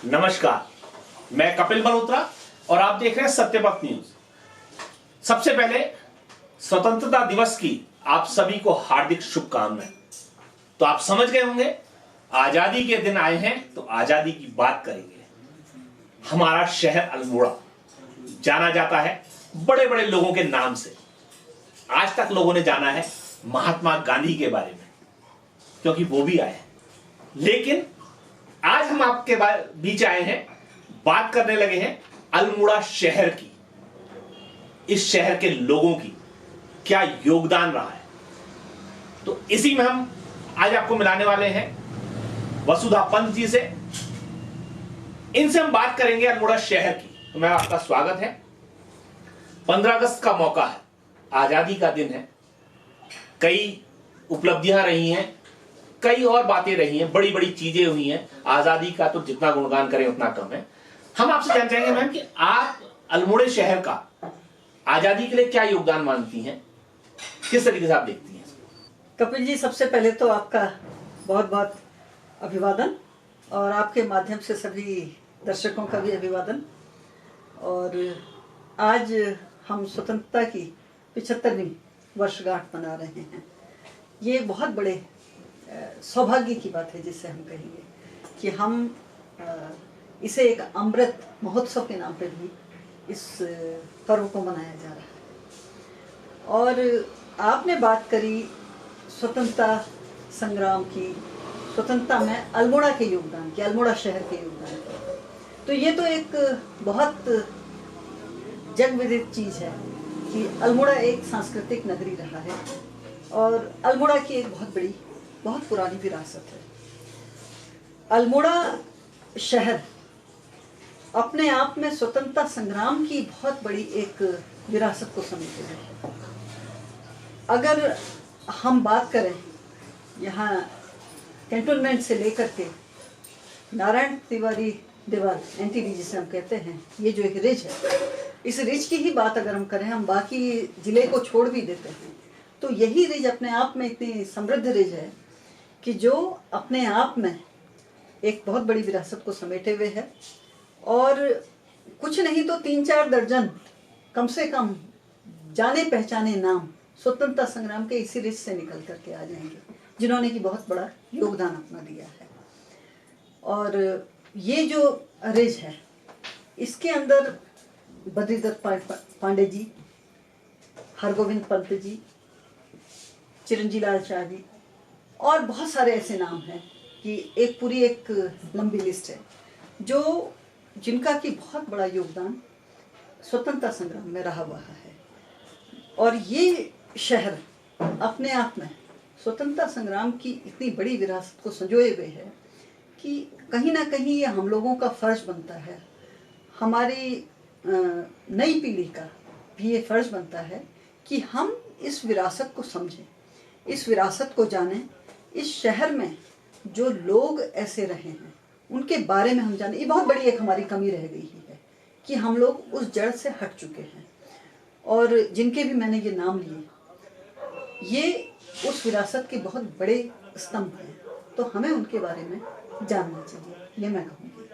नमस्कार, मैं कपिल मल्होत्रा और आप देख रहे हैं सत्यपथ न्यूज। सबसे पहले स्वतंत्रता दिवस की आप सभी को हार्दिक शुभकामनाएं। तो आप समझ गए होंगे, आजादी के दिन आए हैं तो आजादी की बात करेंगे। हमारा शहर अल्मोड़ा जाना जाता है बड़े बड़े लोगों के नाम से। आज तक लोगों ने जाना है महात्मा गांधी के बारे में, क्योंकि वो भी आए हैं। लेकिन आज हम आपके बीच आए हैं, बात करने लगे हैं अल्मोड़ा शहर की। इस शहर के लोगों की क्या योगदान रहा है, तो इसी में हम आज आपको मिलाने वाले हैं वसुधा पंत जी से। इनसे हम बात करेंगे अल्मोड़ा शहर की। तो मैं आपका स्वागत है। 15 अगस्त का मौका है, आजादी का दिन है। कई उपलब्धियां रही हैं, कई और बातें रही हैं, बड़ी बड़ी चीजें हुई हैं। आजादी का तो जितना गुणगान करें उतना कम है। हम आपसे जानना चाहेंगे मैम कि आप अल्मोड़े शहर का आजादी के लिए क्या योगदान मानती हैं, किस तरीके से आप देखती हैं? कपिल जी, सबसे पहले तो आपका बहुत बहुत अभिवादन और आपके माध्यम से सभी दर्शकों का भी अभिवादन। और आज हम स्वतंत्रता की 75वीं वर्षगांठ मना रहे हैं। ये बहुत बड़े सौभाग्य की बात है, जिससे हम कहेंगे कि हम इसे एक अमृत महोत्सव के नाम पे भी इस पर्व को मनाया जा रहा है। और आपने बात करी स्वतंत्रता संग्राम की, स्वतंत्रता में अल्मोड़ा के योगदान की, अल्मोड़ा शहर के योगदान की। तो ये तो एक बहुत जग विदित चीज़ है कि अल्मोड़ा एक सांस्कृतिक नगरी रहा है और अल्मोड़ा की एक बहुत बड़ी, बहुत पुरानी विरासत है। अल्मोड़ा शहर अपने आप में स्वतंत्रता संग्राम की बहुत बड़ी एक विरासत को समेटे हुए है। अगर हम बात करें यहाँ कैंटोनमेंट से लेकर के नारायण तिवारी दीवार NTD जिसे हम कहते हैं, ये जो एक रिज है, इस रिज की ही बात अगर हम करें, हम बाकी जिले को छोड़ भी देते हैं, तो यही रिज अपने आप में इतनी समृद्ध रिज है कि जो अपने आप में एक बहुत बड़ी विरासत को समेटे हुए है। और कुछ नहीं तो 3-4 दर्जन कम से कम जाने पहचाने नाम स्वतंत्रता संग्राम के इसी रिज से निकल करके आ जाएंगे, जिन्होंने की बहुत बड़ा योगदान अपना दिया है। और ये जो रिज है, इसके अंदर बद्रीदत्त पांडे जी, हरगोविंद पंत जी, चिरंजी लाल शाह जी और बहुत सारे ऐसे नाम हैं कि एक पूरी एक लंबी लिस्ट है जो जिनका की बहुत बड़ा योगदान स्वतंत्रता संग्राम में रहा हुआ है। और ये शहर अपने आप में स्वतंत्रता संग्राम की इतनी बड़ी विरासत को संजोए हुए है कि कहीं ना कहीं ये हम लोगों का फर्ज बनता है, हमारी नई पीढ़ी का भी ये फर्ज बनता है कि हम इस विरासत को समझें, इस विरासत को जानें। इस शहर में जो लोग ऐसे रहे हैं उनके बारे में हम जानें। ये बहुत बड़ी एक हमारी कमी रह गई है कि हम लोग उस जड़ से हट चुके हैं। और जिनके भी मैंने ये नाम लिए, ये उस विरासत के बहुत बड़े स्तंभ हैं, तो हमें उनके बारे में जानना चाहिए, ये मैं कहूँगी।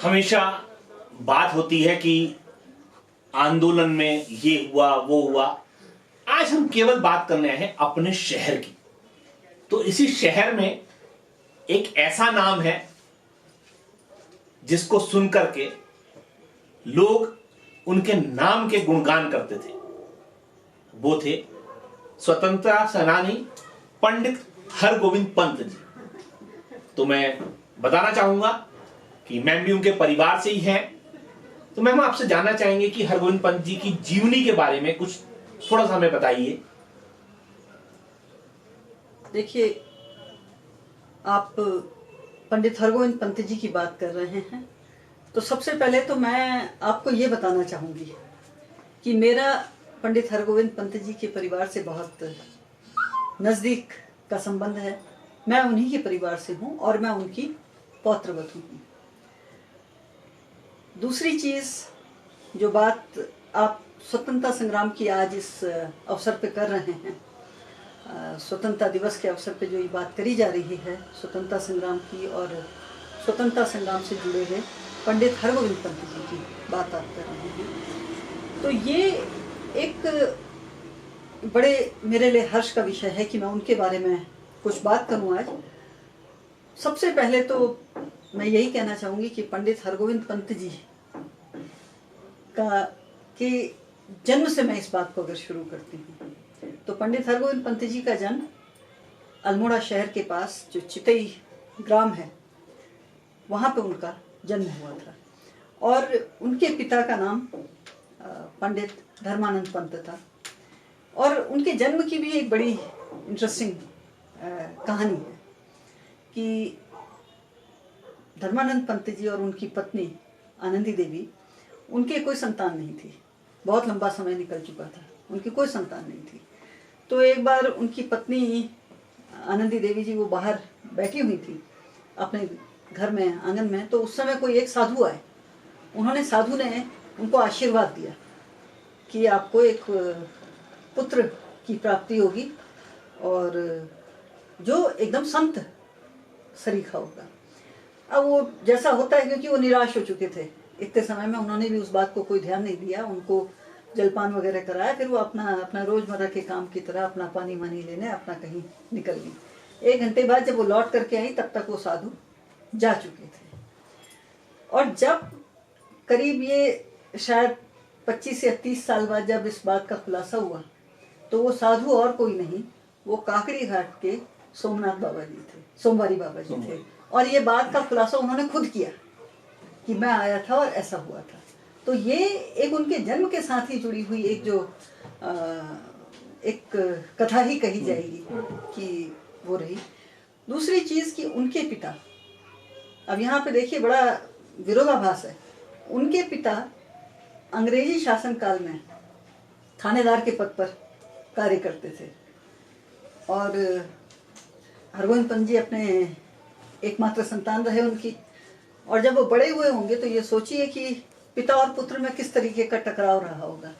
हमेशा बात होती है कि आंदोलन में ये हुआ वो हुआ। आज हम केवल बात करने आए हैं अपने शहर की। तो इसी शहर में एक ऐसा नाम है जिसको सुन करके लोग उनके नाम के गुणगान करते थे। वो थे स्वतंत्रता सेनानी पंडित हरगोविंद पंत जी। तो मैं बताना चाहूंगा कि मैम भी उनके परिवार से ही हैं। तो मैम आपसे जानना चाहेंगे कि हरगोविंद पंत जी की जीवनी के बारे में कुछ थोड़ा सा हमें बताइए। देखिए, आप पंडित हरगोविंद पंत जी की बात कर रहे हैं, तो सबसे पहले तो मैं आपको ये बताना चाहूँगी कि मेरा पंडित हरगोविंद पंत जी के परिवार से बहुत नज़दीक का संबंध है। मैं उन्हीं के परिवार से हूँ और मैं उनकी पौत्रवधू हूँ। दूसरी चीज़, जो बात आप स्वतंत्रता संग्राम की आज इस अवसर पे कर रहे हैं, स्वतंत्रता दिवस के अवसर पे जो ये बात करी जा रही है स्वतंत्रता संग्राम की और स्वतंत्रता संग्राम से जुड़े हुए पंडित हरगोविंद पंत जी की बात आप कर रहे हैं, तो ये एक बड़े मेरे लिए हर्ष का विषय है कि मैं उनके बारे में कुछ बात करूं आज। सबसे पहले तो मैं यही कहना चाहूँगी कि पंडित हरगोविंद पंत जी का के जन्म से मैं इस बात को अगर शुरू करती हूँ तो पंडित हरगोविंद पंत जी का जन्म अल्मोड़ा शहर के पास जो चितई ग्राम है वहाँ पे उनका जन्म हुआ था और उनके पिता का नाम पंडित धर्मानंद पंत था और उनके जन्म की भी एक बड़ी इंटरेस्टिंग कहानी है कि धर्मानंद पंत जी और उनकी पत्नी आनंदी देवी, उनके कोई संतान नहीं थी। बहुत लंबा समय निकल चुका था, उनकी कोई संतान नहीं थी। तो एक बार उनकी पत्नी आनंदी देवी जी वो बाहर बैठी हुई थी अपने घर में आंगन में, तो उस समय कोई एक साधु आए। साधु ने उनको आशीर्वाद दिया कि आपको एक पुत्र की प्राप्ति होगी और जो एकदम संत सरीखा होगा। अब वो जैसा होता है, क्योंकि वो निराश हो चुके थे इतने समय में, उन्होंने भी उस बात को कोई ध्यान नहीं दिया। उनको जलपान वगैरह कराया, फिर वो अपना रोजमर्रा के काम की तरह अपना पानी वानी लेने अपना कहीं निकल गई। 1 घंटे बाद जब वो लौट करके आई तब तक वो साधु जा चुके थे। और जब करीब ये शायद 25 या 30 साल बाद जब इस बात का खुलासा हुआ तो वो साधु और कोई नहीं, वो काकड़ी घाट के सोमनाथ बाबा जी थे, सोमवारी बाबा जी थे। और ये बात का खुलासा उन्होंने खुद किया कि मैं आया था और ऐसा हुआ था। तो ये एक उनके जन्म के साथ ही जुड़ी हुई एक जो एक कथा ही कही जाएगी कि वो रही। दूसरी चीज कि उनके पिता, अब यहाँ पे देखिए बड़ा विरोधाभास है। उनके पिता अंग्रेजी शासन काल में थानेदार के पद पर कार्य करते थे और हरगोविंद पंत जी अपने एकमात्र संतान रहे उनकी। और जब वो बड़े हुए होंगे तो ये सोचिए कि पिता और पुत्र में किस तरीके का टकराव रहा होगा,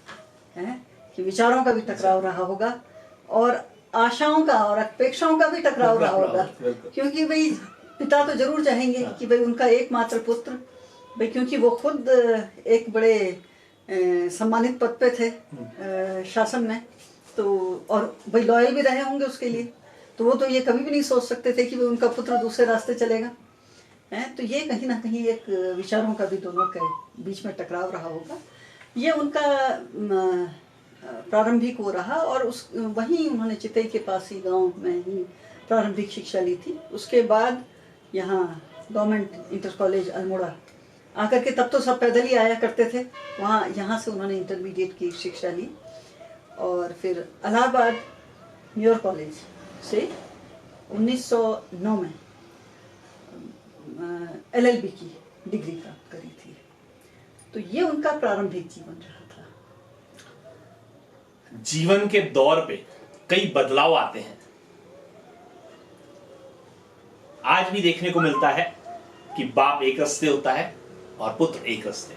है कि विचारों का भी टकराव रहा होगा और आशाओं का और अपेक्षाओं का भी टकराव रहा होगा। क्योंकि भाई पिता तो जरूर चाहेंगे कि भाई उनका एकमात्र पुत्र, भाई क्योंकि वो खुद एक बड़े सम्मानित पद पे थे शासन में, तो और भाई लॉयल भी रहे होंगे उसके लिए, तो वो तो ये कभी भी नहीं सोच सकते थे कि भाई उनका पुत्र दूसरे रास्ते चलेगा। तो ये कहीं ना कहीं एक विचारों का भी दोनों के बीच में टकराव रहा होगा। ये उनका प्रारंभिक वो रहा और वहीं उन्होंने चितई के पास ही गांव में ही प्रारंभिक शिक्षा ली थी। उसके बाद यहाँ गवर्नमेंट इंटर कॉलेज अल्मोड़ा आकर के, तब तो सब पैदल ही आया करते थे, वहाँ यहाँ से उन्होंने इंटरमीडिएट की शिक्षा ली और फिर इलाहाबाद म्योर कॉलेज से 1909 में LLB की डिग्री प्राप्त करी थी। तो ये उनका प्रारंभिक जीवन रहा था। जीवन के दौर पे कई बदलाव आते हैं। आज भी देखने को मिलता है कि बाप एक रास्ते होता है और पुत्र एक रास्ते।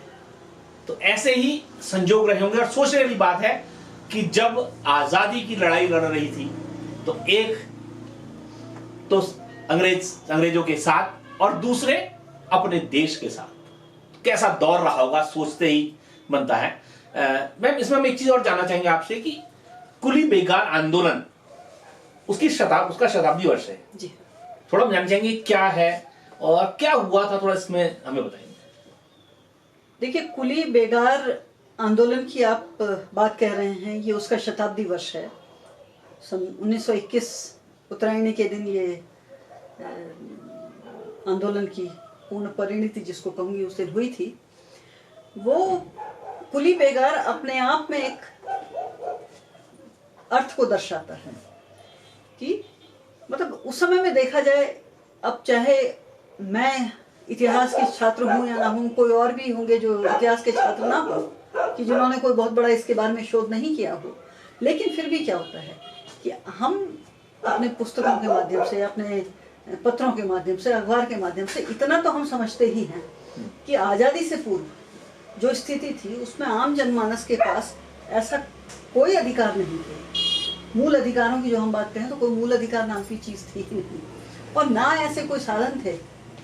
तो ऐसे ही संजोग रहे होंगे और सोचने वाली बात है कि जब आजादी की लड़ाई लड़ रही थी तो एक तो अंग्रेजों के साथ और दूसरे अपने देश के साथ, कैसा दौर रहा होगा सोचते ही बनता है। मैम इसमें हम एक चीज और जानना चाहेंगे आपसे कि कुली बेगार आंदोलन उसका शताब्दी वर्ष है जी। थोड़ा हम जानना चाहेंगे क्या है और क्या हुआ था, थोड़ा इसमें हमें बताएंगे। देखिए, कुली बेगार आंदोलन की आप बात कह रहे हैं, ये उसका शताब्दी वर्ष है। सन 1921 उत्तरायणी के दिन ये आंदोलन की पूर्ण परिणति जिसको कहूँगी उस दिन हुई थी। वो कुली बेगार अपने आप में एक अर्थ को दर्शाता है कि मतलब उस समय में देखा जाए, अब चाहे मैं इतिहास के छात्र हूँ या ना हूँ, कोई और भी होंगे जो इतिहास के छात्र ना हो, कि जिन्होंने कोई बहुत बड़ा इसके बारे में शोध नहीं किया हो, लेकिन फिर भी क्या होता है कि हम अपने पुस्तकों के माध्यम से, अपने पत्रों के माध्यम से, अखबार के माध्यम से इतना तो हम समझते ही हैं कि आज़ादी से पूर्व जो स्थिति थी उसमें आम जनमानस के पास ऐसा कोई अधिकार नहीं थे मूल अधिकारों की जो हम बात करें तो कोई मूल अधिकार नाम की चीज़ थी ही नहीं, और ना ऐसे कोई साधन थे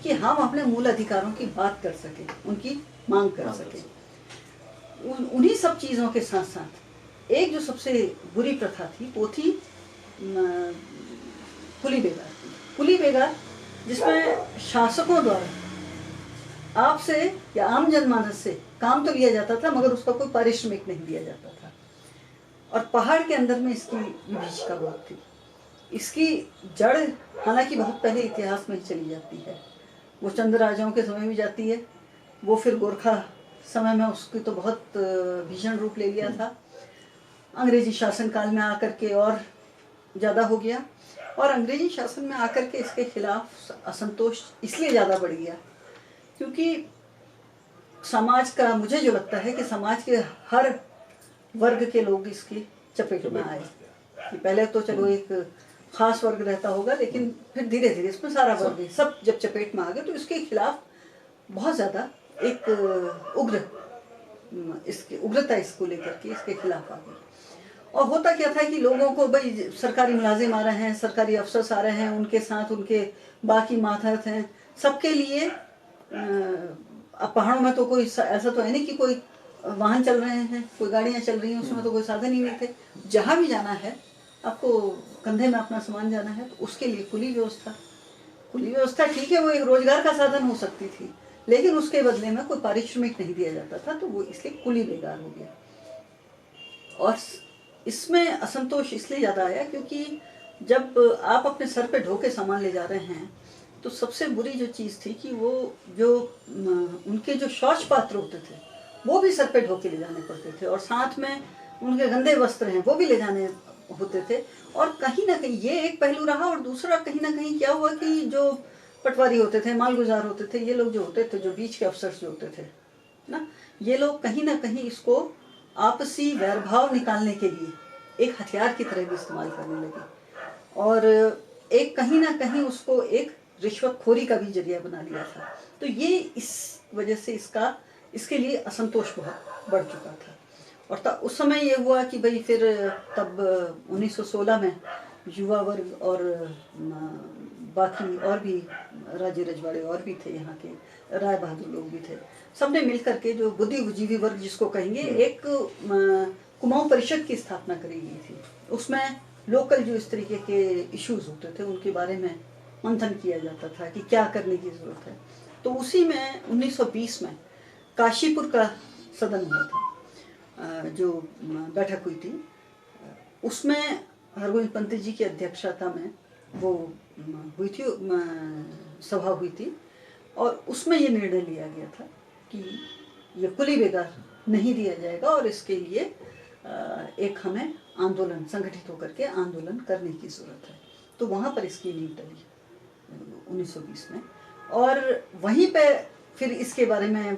कि हम अपने मूल अधिकारों की बात कर सकें, उनकी मांग कर सकें। उन्हीं सब चीज़ों के साथ साथ एक जो सबसे बुरी प्रथा थी वो थी कुली बेगार की। कुली बेगार जिसमें शासकों द्वारा आपसे या आम जनमानस से काम तो लिया जाता था मगर उसका कोई पारिश्रमिक नहीं दिया जाता था। और पहाड़ के अंदर में इसकी विभीषिका बहुत थी। इसकी जड़ हालांकि बहुत पहले इतिहास में ही चली जाती है, वो चंद राजाओं के समय भी जाती है, वो फिर गोरखा समय में उसकी तो बहुत भीषण रूप ले लिया था, अंग्रेजी शासन काल में आकर के और ज़्यादा हो गया, और अंग्रेजी शासन में आकर के इसके खिलाफ असंतोष इसलिए ज़्यादा बढ़ गया क्योंकि समाज का, मुझे जो लगता है कि समाज के हर वर्ग के लोग इसकी चपेट में आए। कि पहले तो चलो एक खास वर्ग रहता होगा, लेकिन फिर धीरे धीरे इसमें सारा वर्ग सब जब चपेट में आ गए तो इसके खिलाफ बहुत ज़्यादा एक उग्रता इसको लेकर के इसके खिलाफ आ गई। और होता क्या था कि लोगों को भाई सरकारी मुलाजिम आ रहे हैं, सरकारी अफसर आ रहे हैं, उनके साथ उनके बाकी मातहत हैं, सबके लिए अब पहाड़ों में तो कोई ऐसा तो है नहीं कि कोई वाहन चल रहे हैं, कोई गाड़ियाँ चल रही हैं, उसमें तो कोई साधन ही नहीं थे। जहाँ भी जाना है आपको कंधे में अपना सामान जाना है तो उसके लिए कुली व्यवस्था ठीक है, वो एक रोजगार का साधन हो सकती थी, लेकिन उसके बदले में कोई पारिश्रमिक नहीं दिया जाता था, तो वो इसलिए कुली बेगार हो गया। और इसमें असंतोष इसलिए ज़्यादा आया क्योंकि जब आप अपने सर पे ढो के सामान ले जा रहे हैं तो सबसे बुरी जो चीज़ थी कि वो जो उनके जो शौच पात्र होते थे वो भी सर पे ढो के ले जाने पड़ते थे, और साथ में उनके गंदे वस्त्र हैं वो भी ले जाने होते थे। और कहीं ना कहीं ये एक पहलू रहा, और दूसरा कहीं ना कहीं क्या हुआ कि जो पटवारी होते थे, मालगुजार होते थे, ये लोग जो होते थे, जो बीच के अफसर जो होते थे ना, ये लोग कहीं ना कहीं इसको आपसी वैरभाव निकालने के लिए एक हथियार की तरह भी इस्तेमाल करने लगे, और एक कहीं ना कहीं उसको एक रिश्वतखोरी का भी जरिया बना लिया था। तो ये इस वजह से इसके लिए असंतोष बहुत बढ़ चुका था। और तब उस समय ये हुआ कि भाई फिर तब 1916 में युवा वर्ग और बाकी और भी राजे रजवाड़े और भी थे, यहाँ के राय बहादुर लोग भी थे, सबने मिल करके जो बुद्धिजीवी वर्ग जिसको कहेंगे, एक कुमाऊं परिषद की स्थापना करी गई थी। उसमें लोकल जो इस तरीके के इश्यूज होते थे उनके बारे में मंथन किया जाता था कि क्या करने की ज़रूरत है। तो उसी में 1920 में काशीपुर का सदन हुआ था, जो बैठक हुई थी, उसमें हरगोविंद पंत जी की अध्यक्षता में वो हुई थी, सभा हुई थी, और उसमें ये निर्णय लिया गया था कि ये कुली बेगार नहीं दिया जाएगा और इसके लिए एक हमें आंदोलन संगठित होकर के आंदोलन करने की ज़रूरत है। तो वहाँ पर इसकी नींव डली 1920 में, और वहीं पे फिर इसके बारे में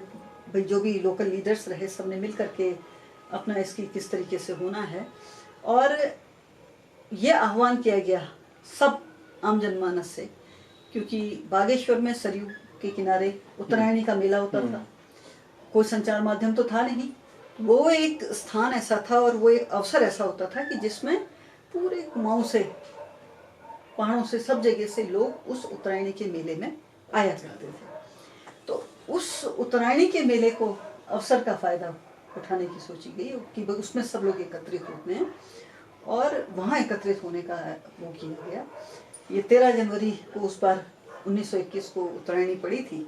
भाई जो भी लोकल लीडर्स रहे सबने मिल करके अपना इसकी किस तरीके से होना है, और ये आह्वान किया गया सब आम जनमानस से, क्योंकि बागेश्वर में सरयू के किनारे उत्तरायणी का मेला होता था, कोई संचार माध्यम तो था नहीं, वो एक स्थान ऐसा था और वो एक अवसर ऐसा होता था कि जिसमें पूरे कुमाऊं से, पहाड़ों से, सब जगह से लोग उस उत्तरायणी के मेले में आया करते थे। तो उस उत्तरायणी के मेले को अवसर का फायदा उठाने की सोची गई कि उसमें सब लोग एकत्रित होते हैं, और वहाँ एकत्रित होने का वो किया गया। ये 13 जनवरी को उस बार 1921 को उत्तरायणी पड़ी थी,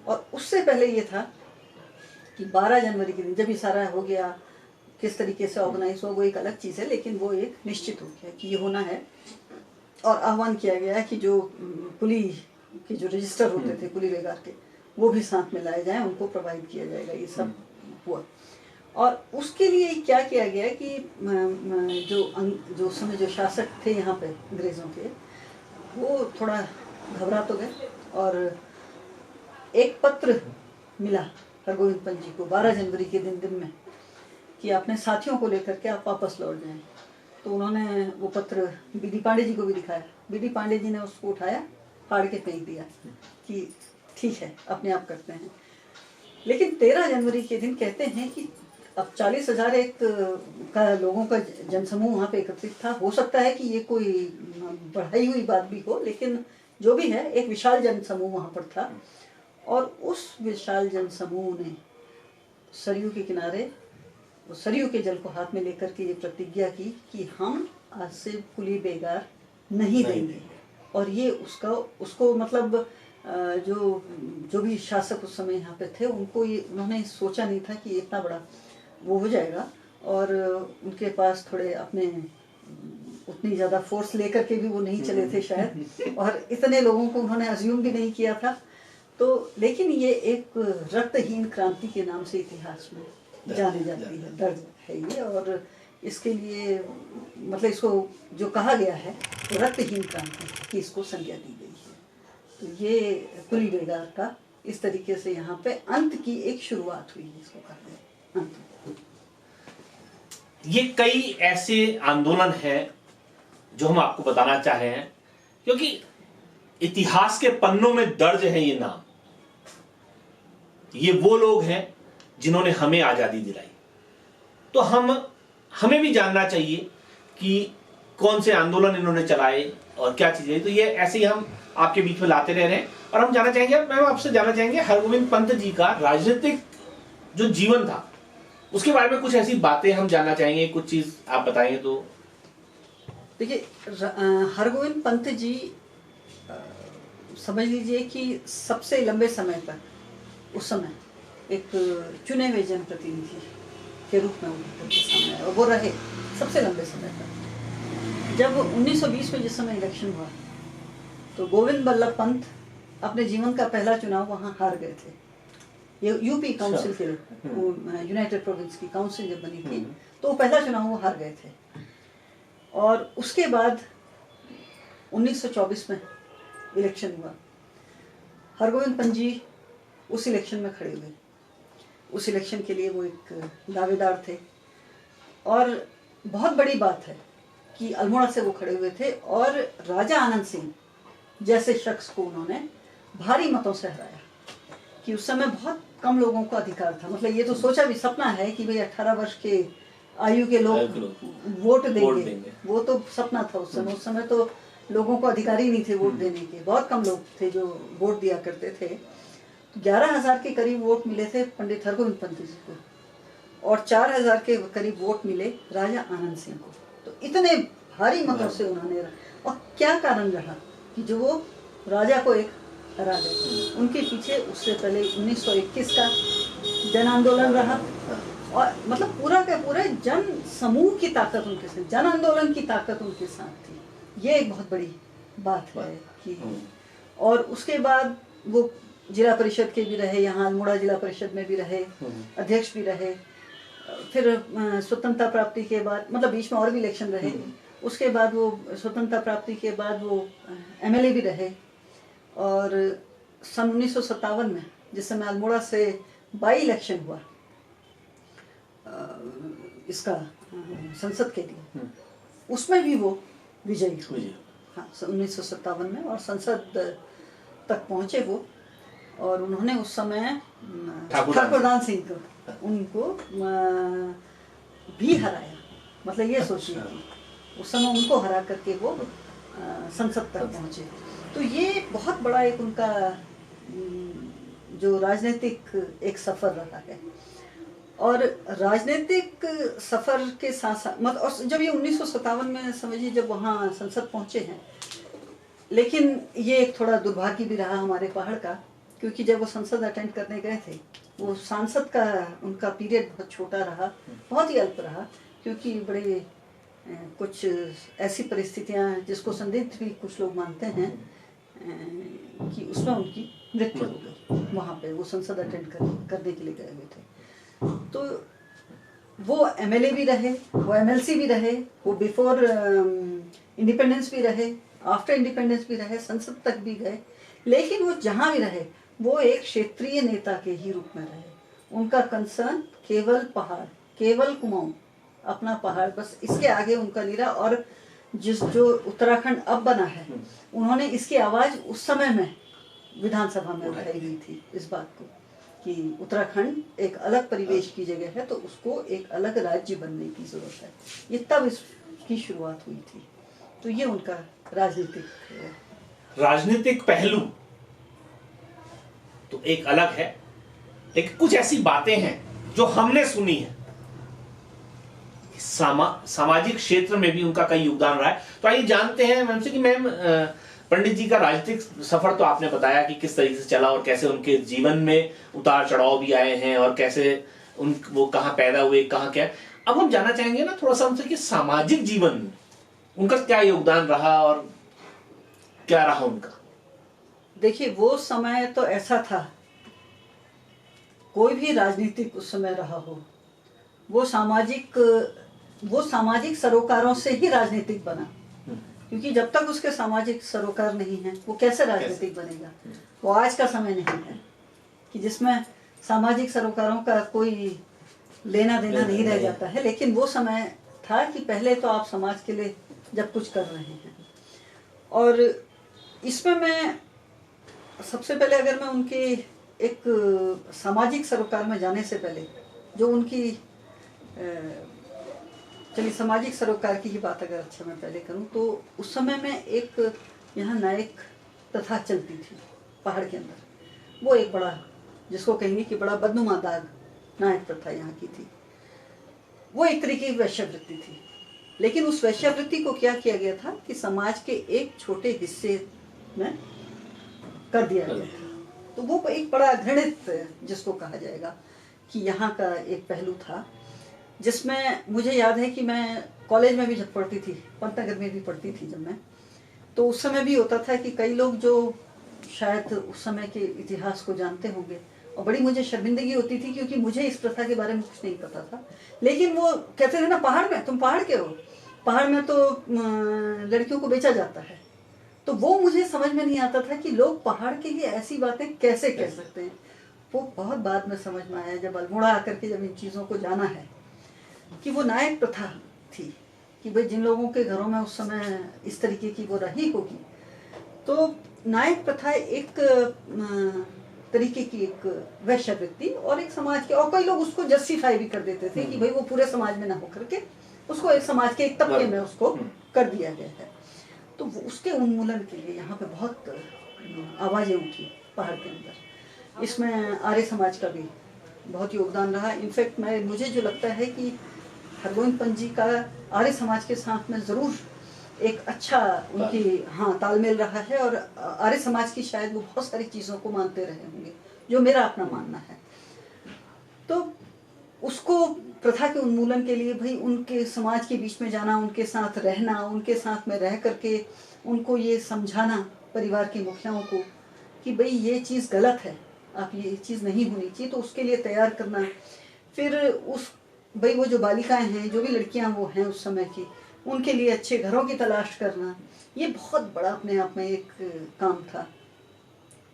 और उससे पहले ये था कि 12 जनवरी के दिन जब ये सारा हो गया, किस तरीके से ऑर्गेनाइज हुआ वो एक अलग चीज़ है, लेकिन वो एक निश्चित हो गया कि ये होना है, और आह्वान किया गया कि जो कुली के जो रजिस्टर होते थे कुली बेगार के, वो भी साथ में लाए जाएं, उनको प्रोवाइड किया जाएगा। ये सब हुआ, और उसके लिए क्या किया गया कि जो समय जो शासक थे यहाँ पे अंग्रेज़ों के, वो थोड़ा घबरा तो गए, और एक पत्र मिला हरगोविंद पंत जी को 12 जनवरी के दिन में कि अपने साथियों को लेकर के आप वापस लौट जाएं। तो उन्होंने वो पत्र बीडी पांडे जी को भी दिखाया, बीडी पांडे जी ने उसको उठाया, फाड़ के फेंक दिया कि ठीक है अपने आप करते हैं। लेकिन 13 जनवरी के दिन कहते हैं कि अब 40,000 एक का लोगों का जनसमूह वहाँ पे एकत्रित था। हो सकता है कि ये कोई बढ़ाई हुई बात भी हो, लेकिन जो भी है एक विशाल जनसमूह वहाँ पर था। और उस विशाल जनसमूह ने सरयू के किनारे सरयू के जल को हाथ में लेकर के ये प्रतिज्ञा की कि हम आज से कुली बेगार नहीं देंगे। और ये उसको मतलब जो भी शासक उस समय यहाँ पे थे, उन्होंने सोचा नहीं था कि इतना बड़ा वो हो जाएगा। और उनके पास थोड़े अपने उतनी ज़्यादा फोर्स लेकर के भी वो नहीं चले थे शायद, और इतने लोगों को उन्होंने अज्यूम भी नहीं किया था। तो लेकिन ये एक रक्तहीन क्रांति के नाम से इतिहास में जानी जाती है, दर्ज है ये। और इसके लिए मतलब इसको जो कहा गया है तो रक्तहीन क्रांति की इसको संज्ञा दी गई है। तो ये कुली बेगार का इस तरीके से यहाँ पे अंत की एक शुरुआत हुई है, इसको कहते हैं अंत। ये कई ऐसे आंदोलन हैं जो हम आपको बताना चाहे हैं, क्योंकि इतिहास के पन्नों में दर्ज है ये नाम। ये वो लोग हैं जिन्होंने हमें आजादी दिलाई। तो हमें भी जानना चाहिए कि कौन से आंदोलन इन्होंने चलाए और क्या चीजें। तो ये ऐसे ही हम आपके बीच में लाते रह रहे हैं। और हम जानना चाहेंगे, मैं आपसे जानना चाहेंगे हरगोविंद पंत जी का राजनीतिक जो जीवन था उसके बारे में कुछ ऐसी बातें हम जानना चाहेंगे, कुछ चीज आप बताएंगे तो। देखिए, हरगोविंद पंत जी समझ लीजिए कि सबसे लंबे समय तक उस समय एक चुने हुए जनप्रतिनिधि के रूप में उनके सामने आए, और वो रहे सबसे लंबे समय तक। जब 1920 में जिस समय इलेक्शन हुआ तो गोविंद बल्लभ पंत अपने जीवन का पहला चुनाव वहाँ हार गए थे। ये यूपी काउंसिल के यूनाइटेड प्रोविंस की काउंसिल जब बनी थी तो पहला चुनाव वो हार गए थे। और उसके बाद 1924 में इलेक्शन हुआ। हरगोविंद पंत जी उस इलेक्शन में खड़े हुए। उस इलेक्शन के लिए वो एक दावेदार थे। और बहुत बड़ी बात है कि अल्मोड़ा से वो खड़े हुए थे और राजा आनंद सिंह जैसे शख्स को उन्होंने भारी मतों से हराया। कि उस समय बहुत कम लोगों को अधिकार था, मतलब ये तो सोचा भी सपना है कि भाई 18 वर्ष के आयु के लोग वोट देंगे। वो तो सपना था उस समय। उस समय तो लोगों को अधिकार ही नहीं थे वोट देने के। बहुत कम लोग थे जो वोट दिया करते थे। 11,000 के करीब वोट मिले थे पंडित हरगोविंद पंत जी को, और 4,000 के करीब वोट मिले राजा आनंद सिंह को। तो इतने भारी मतों से उन्होंने, और क्या कारण रहा कि जो वो राजा को एक हरा गए। उनके पीछे उससे पहले 1921 का जन आंदोलन रहा, और मतलब पूरा का पूरा जन समूह की ताकत उनके साथ, जन आंदोलन की ताकत उनके साथ थी। ये एक बहुत बड़ी बात है कि। और उसके बाद वो जिला परिषद के भी रहे, यहाँ अल्मोड़ा जिला परिषद में भी रहे, अध्यक्ष भी रहे। फिर स्वतंत्रता प्राप्ति के बाद, मतलब बीच में और भी इलेक्शन रहे। उसके बाद वो स्वतंत्रता प्राप्ति के बाद वो एमएलए भी रहे। और सन 1957 में जिस समय अल्मोड़ा से बाई इलेक्शन हुआ इसका संसद के लिए, उसमें भी वो विजयी हुए। हाँ, 1957 में, और संसद तक पहुंचे वो। और उन्होंने उस समय ठाकुरदान सिंह को उनको भी हराया। मतलब ये सोचिए उस समय उनको हरा करके वो संसद तक पहुंचे। तो ये बहुत बड़ा एक उनका जो राजनीतिक एक सफर रहा है। और राजनीतिक सफर के साथ साथ मतलब, और जब ये 1957 में समझिए जब वहाँ संसद पहुँचे हैं, लेकिन ये एक थोड़ा दुर्भाग्य भी रहा हमारे पहाड़ का, क्योंकि जब वो संसद अटेंड करने गए थे, वो सांसद का उनका पीरियड बहुत छोटा रहा, बहुत ही अल्प रहा, क्योंकि बड़े कुछ ऐसी परिस्थितियाँ जिसको संदिग्ध भी कुछ लोग मानते हैं कि उसमें उनकी मृत्यु हो गई। वहाँ पे वो संसद अटेंड करने के लिए गए हुए थे। तो वो एमएलए भी रहे, वो एमएलसी भी रहे, वो बिफोर इंडिपेंडेंस भी रहे, आफ्टर इंडिपेंडेंस भी रहे, संसद तक भी गए। लेकिन वो जहाँ भी रहे वो एक क्षेत्रीय नेता के ही रूप में रहे। उनका कंसर्न केवल पहाड़, केवल कुमाऊं, अपना पहाड़, बस इसके आगे उनका नहीं रहा। और जो उत्तराखंड अब बना है, उन्होंने इसकी आवाज़ उस समय में विधानसभा में उठाई गई थी, इस बात को कि उत्तराखंड एक अलग परिवेश की जगह है, तो उसको एक अलग राज्य बनने की जरूरत है। ये तब इसकी शुरुआत हुई थी। तो ये उनका राजनीतिक पहलू तो एक अलग है, लेकिन कुछ ऐसी बातें हैं जो हमने सुनी है। सामाजिक क्षेत्र में भी उनका कई योगदान रहा है। तो आइए जानते हैं मैम से कि मैम, पंडित जी का राजनीतिक सफर तो आपने बताया कि किस तरीके से चला और कैसे उनके जीवन में उतार चढ़ाव भी आए हैं और कैसे वो कहाँ पैदा हुए, कहाँ क्या। अब हम जानना चाहेंगे ना थोड़ा सा उनसे कि सामाजिक जीवन में उनका क्या योगदान रहा और क्या रहा उनका। देखिए, वो समय तो ऐसा था, कोई भी राजनीतिक उस समय रहा हो, वो सामाजिक सरोकारों से ही राजनीतिक बना। क्योंकि जब तक उसके सामाजिक सरोकार नहीं है, वो कैसे राजनीतिक बनेगा। वो आज का समय नहीं है कि जिसमें सामाजिक सरोकारों का कोई लेना देना नहीं रह जाता है। लेकिन वो समय था कि पहले तो आप समाज के लिए जब कुछ कर रहे हैं, और इसमें मैं सबसे पहले, अगर मैं उनके एक सामाजिक सरोकार में जाने से पहले जो उनकी चलिए सामाजिक सरोकार की ही बात अगर अच्छा मैं पहले करूं, तो उस समय में एक यहाँ नायक प्रथा चलती थी पहाड़ के अंदर। वो एक बड़ा, जिसको कहेंगे कि बड़ा बदनुमा दाग नायक प्रथा यहाँ की थी। वो एक तरीके की वैश्यवृत्ति थी। लेकिन उस वैश्यवृत्ति को क्या किया गया था कि समाज के एक छोटे हिस्से में कर दिया गया था। तो वो एक बड़ा घृणित, जिसको कहा जाएगा कि यहाँ का एक पहलू था, जिसमें मुझे याद है कि मैं कॉलेज में भी जब पढ़ती थी, पंतनगर में भी पढ़ती थी जब मैं, तो उस समय भी होता था कि कई लोग जो शायद उस समय के इतिहास को जानते होंगे, और बड़ी मुझे शर्मिंदगी होती थी क्योंकि मुझे इस प्रथा के बारे में कुछ नहीं पता था। लेकिन वो कहते थे ना, पहाड़ में, तुम पहाड़ के हो, पहाड़ में तो लड़कियों को बेचा जाता है। तो वो मुझे समझ में नहीं आता था कि लोग पहाड़ के लिए ऐसी बातें कैसे कह सकते हैं। वो बहुत बाद में समझ में आया, जब अल्मोड़ा आकर के जब इन चीज़ों को जाना है कि वो नायक प्रथा थी कि भाई जिन लोगों के घरों में उस समय इस तरीके की वो रही होगी, तो नायक प्रथा एक तरीके की एक वैश्यवृत्ति और एक समाज के, और कई लोग उसको जस्टिफाई भी कर देते थे कि भाई वो पूरे समाज में ना होकर के उसको एक समाज के एक तबके में उसको कर दिया गया है। तो उसके उन्मूलन के लिए यहाँ पे बहुत आवाज़ें उठी पहाड़ के अंदर। इसमें आर्य समाज का भी बहुत योगदान रहा। इनफैक्ट मुझे जो लगता है कि हरगोविंद पंत जी का आर्य समाज के साथ में ज़रूर एक अच्छा उनकी तालमेल रहा है, और आर्य समाज की शायद वो बहुत सारी चीज़ों को मानते रहे होंगे, जो मेरा अपना मानना है। तो उसको प्रथा के उन्मूलन के लिए भाई उनके समाज के बीच में जाना, उनके साथ रहना, उनके साथ में रह करके उनको ये समझाना, परिवार के मुखियाओं को, कि भाई ये चीज़ गलत है, आप ये चीज़ नहीं होनी चाहिए, तो उसके लिए तैयार करना। फिर उस भाई वो जो बालिकाएं हैं, जो भी लड़कियां वो हैं उस समय की, उनके लिए अच्छे घरों की तलाश करना, ये बहुत बड़ा अपने आप में एक काम था।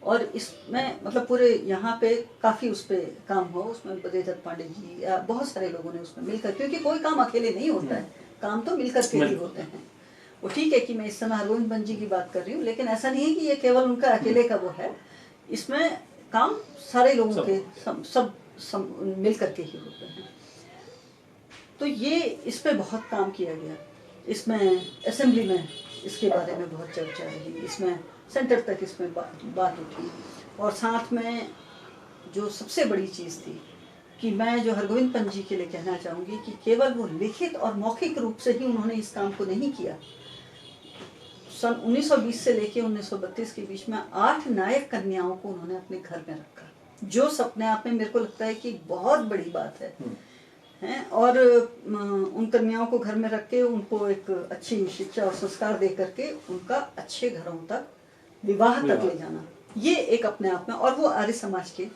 और इसमें मतलब पूरे यहाँ पे काफ़ी उस पर काम हुआ। उसमें बदेदत्त पांडे जी या बहुत सारे लोगों ने उसमें मिलकर, क्योंकि कोई काम अकेले नहीं होता है, काम तो मिलकर के ही होते हैं। वो ठीक है कि मैं इस समय हरगोविंद पंत जी की बात कर रही हूँ, लेकिन ऐसा नहीं है कि ये केवल उनका अकेले का वो है। इसमें काम सारे लोगों के सब मिल करके ही होते हैं। तो ये इस पे बहुत काम किया गया। इसमें असेंबली में इसके बारे में बहुत चर्चा रही, इसमें सेंटर तक इसमें बात उठी। और साथ में जो सबसे बड़ी चीज़ थी कि मैं जो हरगोविंद पंत जी के लिए कहना चाहूँगी कि केवल वो लिखित और मौखिक रूप से ही उन्होंने इस काम को नहीं किया। सन 1920 से लेके 1932 के बीच में 8 नायक कन्याओं को उन्होंने अपने घर में रखा, जो अपने आप में मेरे को लगता है कि बहुत बड़ी बात है। और उन कन्याओं को घर में रख के उनको एक अच्छी शिक्षा और संस्कार दे करके उनका अच्छे घरों तक, विवाह तक ले जाना, ये एक अपने आप में, और वो आर्य समाज के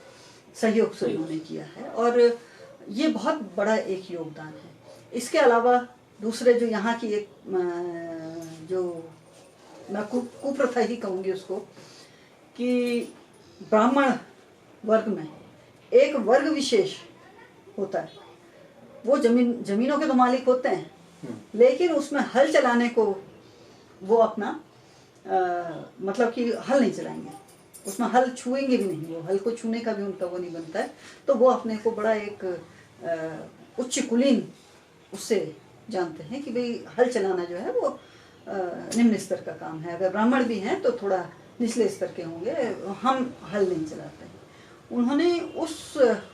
सहयोग से उन्होंने किया है, और ये बहुत बड़ा एक योगदान है। इसके अलावा दूसरे जो यहाँ की एक जो मैं कुप्रथा ही कहूँगी उसको, कि ब्राह्मण वर्ग में एक वर्ग विशेष होता है, वो जमीनों के तो मालिक होते हैं, लेकिन उसमें हल चलाने को वो अपना मतलब कि हल नहीं चलाएंगे, उसमें हल छुएंगे भी नहीं, वो हल को छूने का भी उनका वो नहीं बनता है। तो वो अपने को बड़ा एक उच्च कुलीन उससे जानते हैं कि भाई हल चलाना जो है वो निम्न स्तर का काम है। अगर ब्राह्मण भी हैं तो थोड़ा निचले स्तर के होंगे, हम हल नहीं चलाते हैं। उन्होंने उस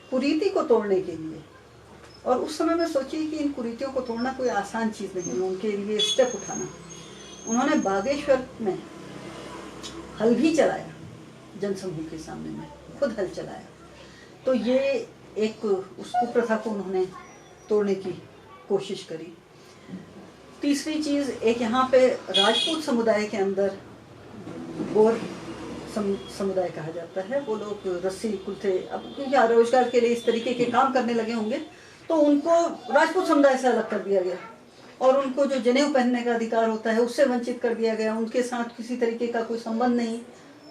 कुरीति को तोड़ने के लिए, और उस समय में सोचिए कि इन कुरीतियों को तोड़ना कोई आसान चीज़ नहीं है, उनके लिए स्टेप उठाना। उन्होंने बागेश्वर में हल भी चलाया, जनसमूह के सामने में खुद हल चलाया। तो ये एक उस कुप्रथा को उन्होंने तोड़ने की कोशिश करी। तीसरी चीज़, एक यहाँ पे राजपूत समुदाय के अंदर गोर समुदाय कहा जाता है, वो लोग रस्सी कुल्थे, अब क्योंकि रोजगार के लिए इस तरीके के काम करने लगे होंगे तो उनको राजपूत समुदाय से अलग कर दिया गया, और उनको जो जनेऊ पहनने का अधिकार होता है उससे वंचित कर दिया गया। उनके साथ किसी तरीके का कोई संबंध नहीं,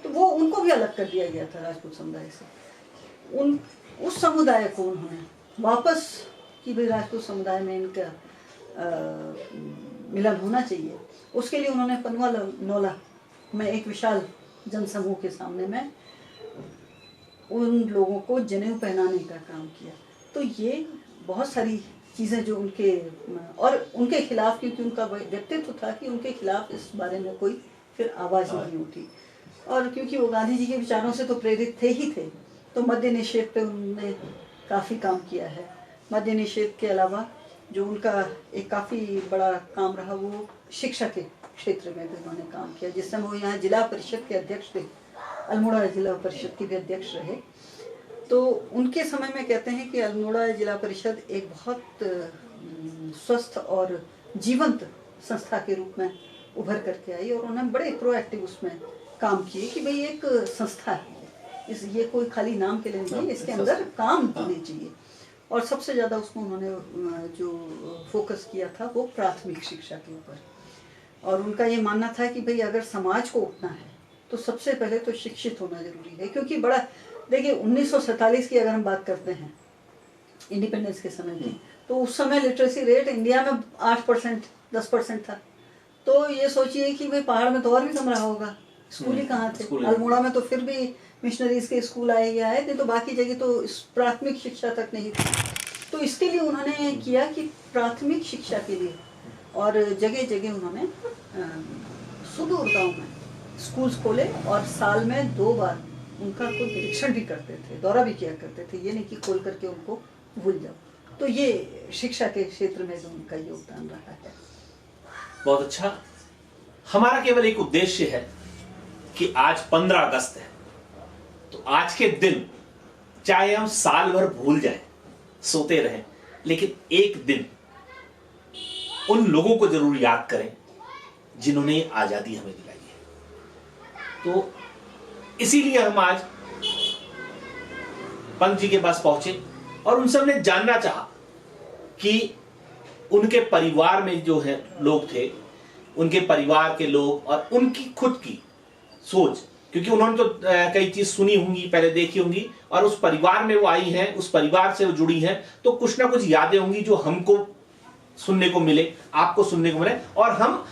तो वो उनको भी अलग कर दिया गया था राजपूत समुदाय से। उस समुदाय को उन्होंने वापस कि भाई राजपूत समुदाय में इनका मिलन होना चाहिए, उसके लिए उन्होंने पनुआ नौला में एक विशाल जनसमूह के सामने में उन लोगों को जनेऊ पहनाने का काम किया। तो ये बहुत सारी चीज़ें जो उनके, और उनके खिलाफ, क्योंकि उनका व्यक्तित्व था कि उनके खिलाफ इस बारे में कोई फिर आवाज़ नहीं उठी, और क्योंकि वो गांधी जी के विचारों से तो प्रेरित थे ही थे, तो मद्य निषेध पे उन्होंने काफ़ी काम किया है। मद्य निषेध के अलावा जो उनका एक काफ़ी बड़ा काम रहा वो शिक्षा के क्षेत्र में भी उन्होंने काम किया। जिस समय वो यहाँ जिला परिषद के अध्यक्ष थे, अल्मोड़ा जिला परिषद के भी अध्यक्ष रहे, तो उनके समय में कहते हैं कि अल्मोड़ा जिला परिषद एक बहुत स्वस्थ और जीवंत संस्था के रूप में उभर करके आई, और उन्होंने बड़े प्रोएक्टिव उसमें काम किए कि भाई एक संस्था है, ये कोई खाली नाम के लिए नहीं, इसके अंदर काम होने चाहिए। और सबसे ज़्यादा उसमें उन्होंने जो फोकस किया था वो प्राथमिक शिक्षा के ऊपर, और उनका ये मानना था कि भाई अगर समाज को उठना है तो सबसे पहले तो शिक्षित होना जरूरी है। क्योंकि बड़ा देखिए 1947 की अगर हम बात करते हैं इंडिपेंडेंस के समय की, तो उस समय लिटरेसी रेट इंडिया में 8% 10% था। तो ये सोचिए कि भाई पहाड़ में तो और भी कम रहा होगा, स्कूल ही कहाँ थे। अल्मोड़ा में तो फिर भी मिशनरीज के स्कूल आए या आए थे, तो बाकी जगह तो प्राथमिक शिक्षा तक नहीं थी। तो इसके लिए उन्होंने किया कि प्राथमिक शिक्षा के लिए, और जगह जगह उन्होंने सुदूर गाँव में स्कूल्स खोले, और साल में 2 बार उनका कोई निरीक्षण भी करते थे, दौरा भी किया करते थे, ये नहीं कि खोल करके उनको भूल जाओ। तो ये शिक्षा के क्षेत्र में जो उनका योगदान रहा है। बहुत अच्छा। हमारा केवल एक उद्देश्य है कि आज 15 अगस्त है, तो आज के दिन चाहे हम साल भर भूल जाएं, सोते रहें, लेकिन एक दिन उन लोगों को जरूर याद करें जिन्होंने आजादी हमें दिलाई है। तो इसीलिए हम आज पंत जी के पास पहुंचे और उनसे हमने जानना चाहा कि उनके परिवार में जो है लोग थे, उनके परिवार के लोग और उनकी खुद की सोच, क्योंकि उन्होंने तो कई चीज सुनी होंगी, पहले देखी होंगी, और उस परिवार में वो आई हैं, उस परिवार से वो जुड़ी हैं, तो कुछ ना कुछ यादें होंगी जो हमको सुनने को मिले, आपको सुनने को मिले, और हम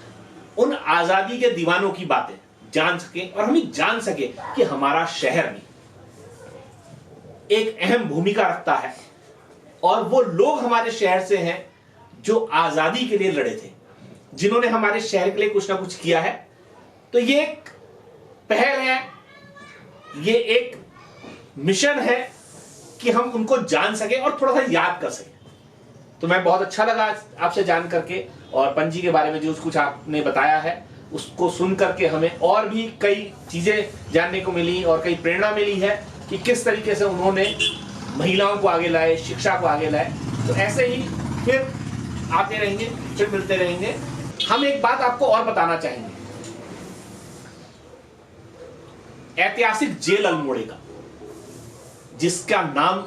उन आजादी के दीवानों की बातें जान सके, और हम जान सके कि हमारा शहर भी एक अहम भूमिका रखता है, और वो लोग हमारे शहर से हैं जो आजादी के लिए लड़े थे, जिन्होंने हमारे शहर के लिए कुछ ना कुछ किया है। तो ये एक पहल है, ये एक मिशन है कि हम उनको जान सके और थोड़ा सा याद कर सके। तो मैं बहुत अच्छा लगा आपसे जान करके, और पंत जी के बारे में जो कुछ आपने बताया है उसको सुन करके हमें और भी कई चीजें जानने को मिली और कई प्रेरणा मिली है कि किस तरीके से उन्होंने महिलाओं को आगे लाए, शिक्षा को आगे लाए। तो ऐसे ही फिर आते रहेंगे, फिर मिलते रहेंगे। हम एक बात आपको और बताना चाहेंगे, ऐतिहासिक जेल अल्मोड़े का, जिसका नाम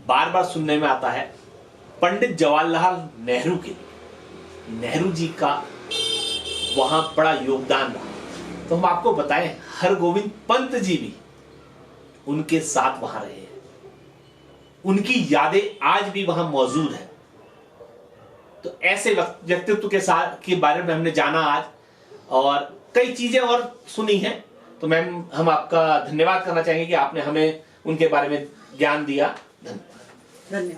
बार बार सुनने में आता है, पंडित जवाहरलाल नेहरू के, नेहरू जी का वहां बड़ा योगदान रहा। तो हम आपको बताएं, हरगोविंद पंत जी भी उनके साथ वहां रहे हैं, उनकी यादें आज भी वहां मौजूद है। तो ऐसे व्यक्तित्व के साथ के बारे में हमने जाना आज, और कई चीजें और सुनी हैं। तो मैम हम आपका धन्यवाद करना चाहेंगे कि आपने हमें उनके बारे में ज्ञान दिया। धन्यवाद। धन्यवाद।